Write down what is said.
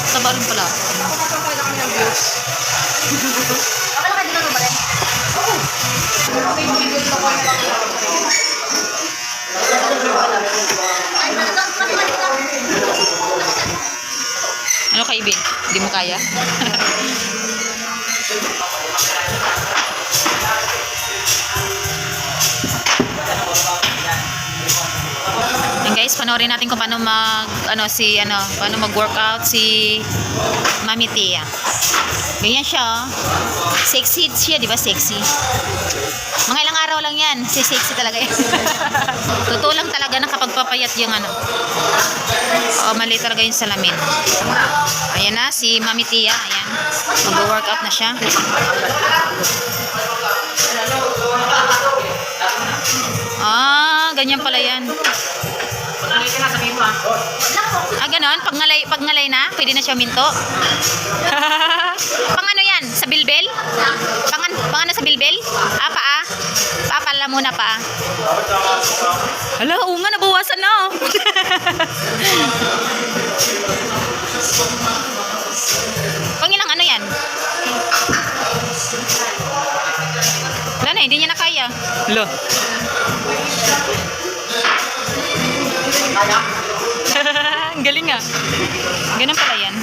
Taba rin pala. Ano ka, Ibin? Hindi mo kaya? Yan guys, panoorin natin kung paano paano mag-workout si Mami Tia. Ganyan siya, oh. Sexy siya, di ba? Sexy. Mga ilang araw lang yan. Sexy talaga yan. Totoo lang talaga na kapag papayat yung mali talaga yung salamin. Ayan na, si Mami Tia. Ayan. Mag-workout na siya. Ganyan pala yan. Ganon? Pag ngalay na, pwede na siya minto. Pang ano yan? Sa bilbil? Pang ano sa bilbil? Paa? Pala muna, paa. Hala, nga, nabawasan na. Pang ilang ano yan? Wala na, hindi niya na kaya. Hala. Ang galing ah. Ganun pala yan.